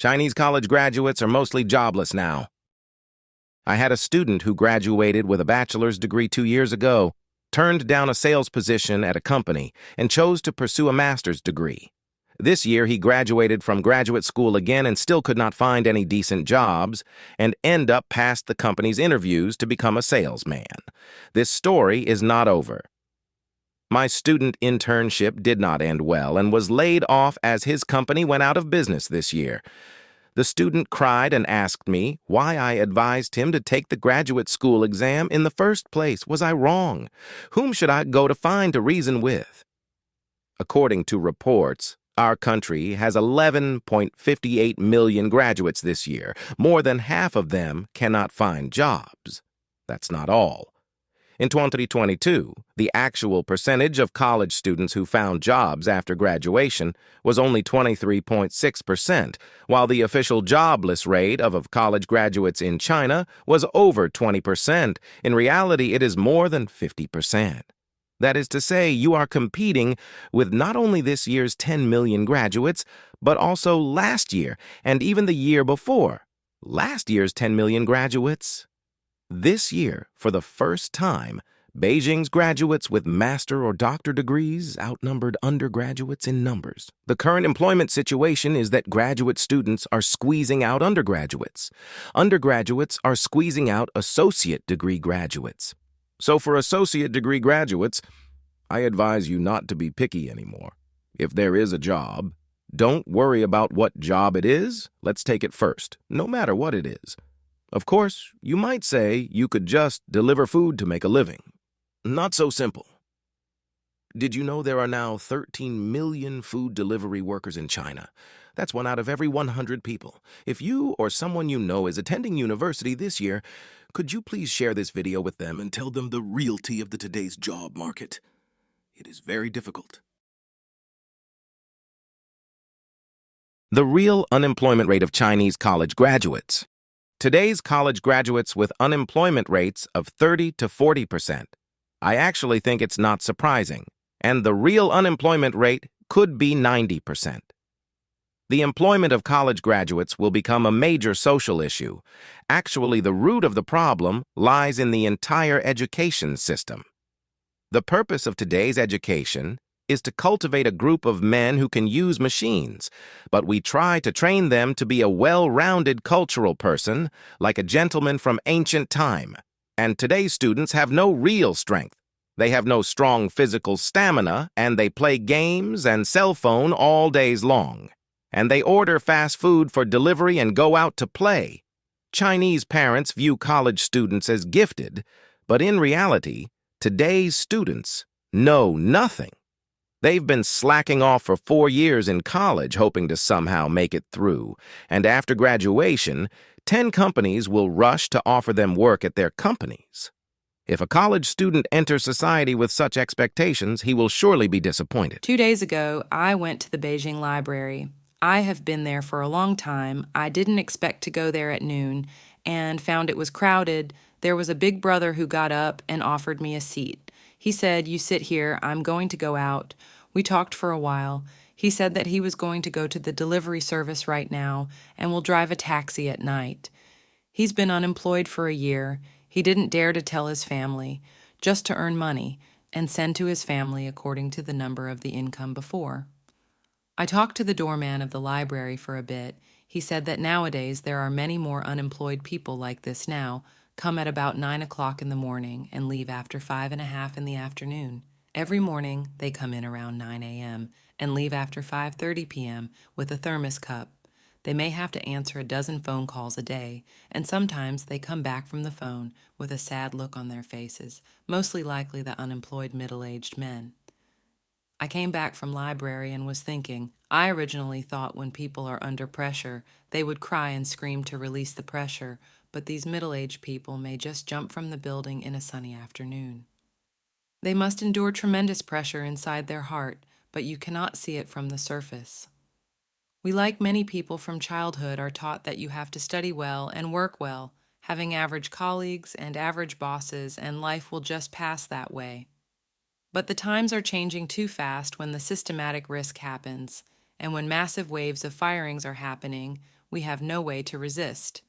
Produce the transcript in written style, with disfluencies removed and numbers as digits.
Chinese college graduates are mostly jobless now. I had a student who graduated with a bachelor's degree 2 years ago, turned down a sales position at a company, and chose to pursue a master's degree. This year, he graduated from graduate school again and still could not find any decent jobs and end up past the company's interviews to become a salesman. This story is not over. My student internship did not end well and was laid off as his company went out of business this year. The student cried and asked me why I advised him to take the graduate school exam in the first place. Was I wrong? Whom should I go to find to reason with? According to reports, our country has 11.58 million graduates this year. More than half of them cannot find jobs. That's not all. In 2022, the actual percentage of college students who found jobs after graduation was only 23.6%, while the official jobless rate of college graduates in China was over 20%. In reality, it is more than 50%. That is to say, you are competing with not only this year's 10 million graduates, but also last year and even the year before. Last year's 10 million graduates. This year, for the first time, Beijing's graduates with master or doctor degrees outnumbered undergraduates in numbers. The current employment situation is that graduate students are squeezing out undergraduates. Undergraduates are squeezing out associate degree graduates. So for associate degree graduates, I advise you not to be picky anymore. If there is a job, don't worry about what job it is. Let's take it first, no matter what it is. Of course, you might say you could just deliver food to make a living. Not so simple. Did you know there are now 13 million food delivery workers in China? That's 1 out of every 100 people. If you or someone you know is attending university this year, could you please share this video with them and tell them the reality of today's job market? It is very difficult. The real unemployment rate of Chinese college graduates. Today's college graduates with unemployment rates of 30 to 40%. I actually think it's not surprising, and the real unemployment rate could be 90%. The employment of college graduates will become a major social issue. Actually, the root of the problem lies in the entire education system. The purpose of today's education is to cultivate a group of men who can use machines, but we try to train them to be a well-rounded cultural person, like a gentleman from ancient time. And today's students have no real strength. They have no strong physical stamina, and they play games and cell phone all days long. And they order fast food for delivery and go out to play. Chinese parents view college students as gifted, but in reality, today's students know nothing. They've been slacking off for 4 years in college, hoping to somehow make it through. And after graduation, 10 companies will rush to offer them work at their companies. If a college student enters society with such expectations, he will surely be disappointed. 2 days ago, I went to the Beijing Library. I have been there for a long time. I didn't expect to go there at noon and found it was crowded. There was a big brother who got up and offered me a seat. He said, "You sit here, I'm going to go out." We talked for a while. He said that he was going to go to the delivery service right now and will drive a taxi at night. He's been unemployed for a year. He didn't dare to tell his family, just to earn money and send to his family according to the number of the income before. I talked to the doorman of the library for a bit. He said that nowadays there are many more unemployed people like this now, come at about 9 o'clock in the morning and leave after 5:30 in the afternoon. Every morning they come in around 9 a.m. and leave after 5:30 p.m. with a thermos cup. They may have to answer a dozen phone calls a day, and sometimes they come back from the phone with a sad look on their faces, mostly likely the unemployed middle-aged men. I came back from library and was thinking, I originally thought when people are under pressure, they would cry and scream to release the pressure, but these middle-aged people may just jump from the building in a sunny afternoon. They must endure tremendous pressure inside their heart, but you cannot see it from the surface. We, like many people from childhood, are taught that you have to study well and work well, having average colleagues and average bosses, and life will just pass that way. But the times are changing too fast when the systematic risk happens, and when massive waves of firings are happening, We have no way to resist.